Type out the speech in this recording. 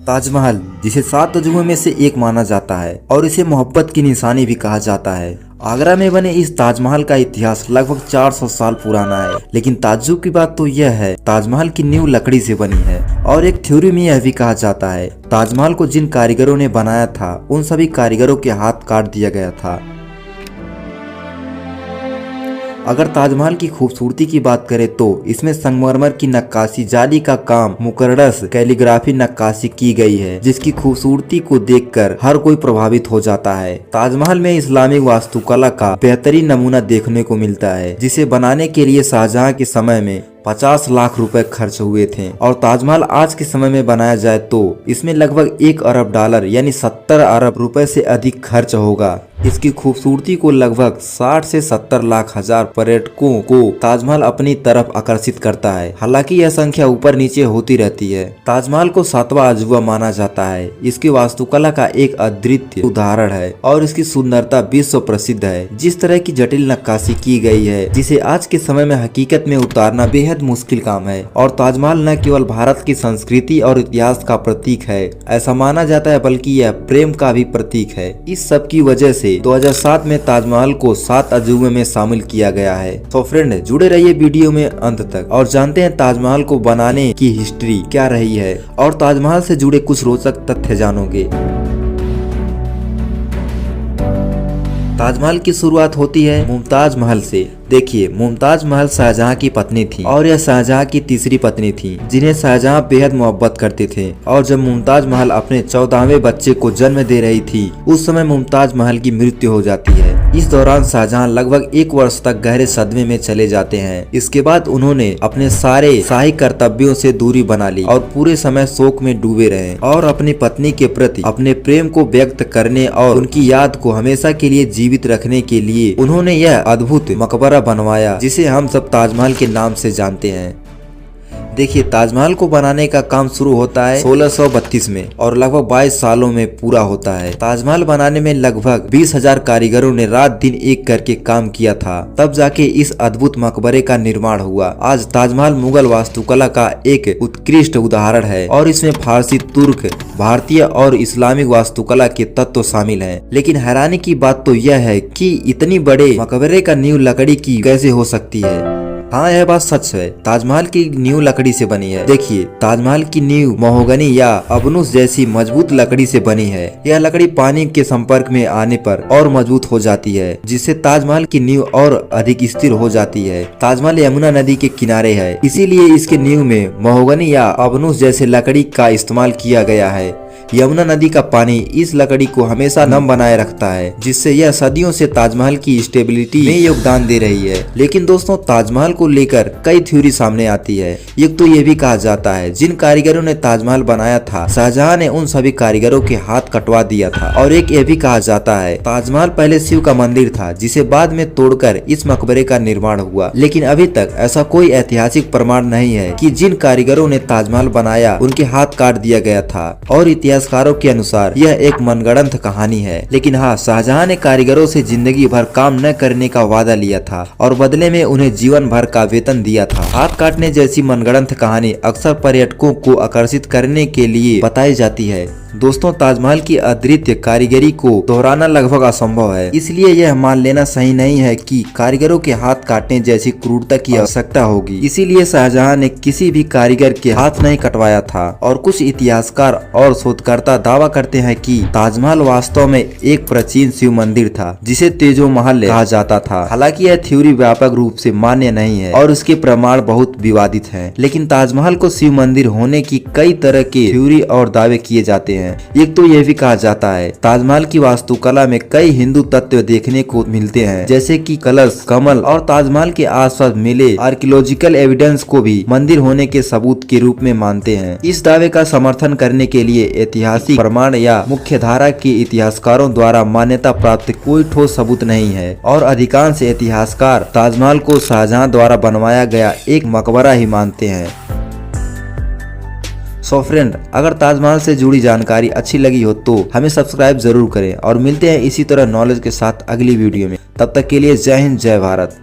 ताजमहल, जिसे 7 अजूबों में से एक माना जाता है और इसे मोहब्बत की निशानी भी कहा जाता है। आगरा में बने इस ताजमहल का इतिहास लगभग 400 साल पुराना है, लेकिन ताज्जुब की बात तो यह है ताजमहल की नींव लकड़ी से बनी है। और एक थ्योरी में यह भी कहा जाता है ताजमहल को जिन कारीगरों ने बनाया था उन सभी कारीगरों के हाथ काट दिया गया था। अगर ताजमहल की खूबसूरती की बात करें तो इसमें संगमरमर की नक्काशी, जाली का काम, मुकर्रस कैलीग्राफी नक्काशी की गई है, जिसकी खूबसूरती को देखकर हर कोई प्रभावित हो जाता है। ताजमहल में इस्लामिक वास्तुकला का बेहतरीन नमूना देखने को मिलता है, जिसे बनाने के लिए शाहजहां के समय में 50 लाख रुपए खर्च हुए थे। और ताजमहल आज के समय में बनाया जाए तो इसमें लगभग $1 अरब यानी 70 अरब रुपए से अधिक खर्च होगा। इसकी खूबसूरती को लगभग 60 से 70 लाख हजार पर्यटकों को ताजमहल अपनी तरफ आकर्षित करता है। हालांकि यह संख्या ऊपर नीचे होती रहती है। ताजमहल को 7वां अजूबा माना जाता है। इसकी वास्तुकला का एक अद्वितीय उदाहरण है और इसकी सुंदरता विश्व प्रसिद्ध है। जिस तरह की जटिल नक्काशी की गई है, जिसे आज के समय में हकीकत में उतारना बेहद मुश्किल काम है। और ताजमहल न केवल भारत की संस्कृति और इतिहास का प्रतीक है, ऐसा माना जाता है, बल्कि यह प्रेम का भी प्रतीक है। इस सब की वजह से 2007 में ताजमहल को 7 अजूबे में शामिल किया गया है। तो फ्रेंड, जुड़े रहिए वीडियो में अंत तक और जानते हैं ताजमहल को बनाने की हिस्ट्री क्या रही है और ताजमहल से जुड़े कुछ रोचक तथ्य जानोगे। ताजमहल की शुरुआत होती है मुमताज महल से। देखिए, मुमताज महल शाहजहां की पत्नी थी और यह शाहजहां की तीसरी पत्नी थी, जिन्हें शाहजहां बेहद मोहब्बत करते थे। और जब मुमताज महल अपने 14वें बच्चे को जन्म दे रही थी, उस समय मुमताज महल की मृत्यु हो जाती है। इस दौरान शाहजहां लगभग 1 वर्ष तक गहरे सदमे में चले जाते हैं। इसके बाद उन्होंने अपने सारे शाही कर्तव्यों से दूरी बना ली और पूरे समय शोक में डूबे रहे और अपनी पत्नी के प्रति अपने प्रेम को व्यक्त करने और उनकी याद को हमेशा के लिए जीवित रखने के लिए उन्होंने यह अद्भुत मकबरा बनवाया, जिसे हम सब ताजमहल के नाम से जानते हैं। देखिए, ताजमहल को बनाने का काम शुरू होता है 1632 में और लगभग 22 सालों में पूरा होता है। ताजमहल बनाने में लगभग 20,000 कारीगरों ने रात दिन एक करके काम किया था, तब जाके इस अद्भुत मकबरे का निर्माण हुआ। आज ताजमहल मुगल वास्तुकला का एक उत्कृष्ट उदाहरण है और इसमें फारसी, तुर्क, भारतीय और इस्लामिक वास्तुकला के तत्व शामिल हैं। लेकिन हैरानी की बात तो यह है कि इतनी बड़े मकबरे का नींव लकड़ी की कैसे हो सकती है। हाँ, यह बात सच है। ताजमहल की नींव लकड़ी से बनी है। देखिए, ताजमहल की नींव महोगनी या अबनुस जैसी मजबूत लकड़ी से बनी है। यह लकड़ी पानी के संपर्क में आने पर और मजबूत हो जाती है, जिससे ताजमहल की नींव और अधिक स्थिर हो जाती है। ताजमहल यमुना नदी के किनारे है, इसीलिए इसके नींव में महोगनी या अबनुस जैसे लकड़ी का इस्तेमाल किया गया है। यमुना नदी का पानी इस लकड़ी को हमेशा नम बनाए रखता है, जिससे यह सदियों से ताजमहल की स्टेबिलिटी में योगदान दे रही है। लेकिन दोस्तों, ताजमहल को लेकर कई थ्योरी सामने आती है। एक तो यह भी कहा जाता है जिन कारीगरों ने ताजमहल बनाया था, शाहजहां ने उन सभी कारीगरों के हाथ कटवा दिया था। और एक यह भी कहा जाता है ताजमहल पहले शिव का मंदिर था, जिसे बाद में तोड़कर इस मकबरे का निर्माण हुआ। लेकिन अभी तक ऐसा कोई ऐतिहासिक प्रमाण नहीं है कि जिन कारीगरों ने ताजमहल बनाया उनके हाथ काट दिया गया था। और इतिहासकारों के अनुसार यह एक मनगढ़ंत कहानी है। लेकिन हाँ, शाहजहां ने कारीगरों से जिंदगी भर काम न करने का वादा लिया था और बदले में उन्हें जीवन भर का वेतन दिया था। हाथ काटने जैसी मनगढ़ंत कहानी अक्सर पर्यटकों को आकर्षित करने के लिए बताई जाती है। दोस्तों, ताजमहल की अद्वितीय कारीगरी को दोहराना लगभग असंभव है, इसलिए यह मान लेना सही नहीं है कि कारीगरों के हाथ काटने जैसी क्रूरता की आवश्यकता होगी। इसीलिए शाहजहां ने किसी भी कारीगर के हाथ नहीं कटवाया था। और कुछ इतिहासकार और शोधकर्ता दावा करते हैं कि ताजमहल वास्तव में एक प्राचीन शिव मंदिर था, जिसे तेजो महल कहा जाता था। हालांकि यह थ्योरी व्यापक रूप से मान्य नहीं है और उसके प्रमाण बहुत विवादित हैं। लेकिन ताजमहल को शिव मंदिर होने की कई तरह के थ्योरी और दावे किए जाते हैं। एक तो यह भी कहा जाता है ताजमहल की वास्तुकला में कई हिंदू तत्व देखने को मिलते हैं, जैसे कि कलश, कमल और ताजमहल के आसपास मिले आर्कियोलॉजिकल एविडेंस को भी मंदिर होने के सबूत के रूप में मानते हैं। इस दावे का समर्थन करने के लिए ऐतिहासिक प्रमाण या मुख्य धारा के इतिहासकारों द्वारा मान्यता प्राप्त कोई ठोस सबूत नहीं है और अधिकांश इतिहासकार ताजमहल को शाहजहां द्वारा बनवाया गया एक मकबरा ही मानते हैं। सो फ्रेंड, अगर ताजमहल से जुड़ी जानकारी अच्छी लगी हो तो हमें सब्सक्राइब जरूर करें और मिलते हैं इसी तरह नॉलेज के साथ अगली वीडियो में। तब तक के लिए जय हिंद, जय भारत।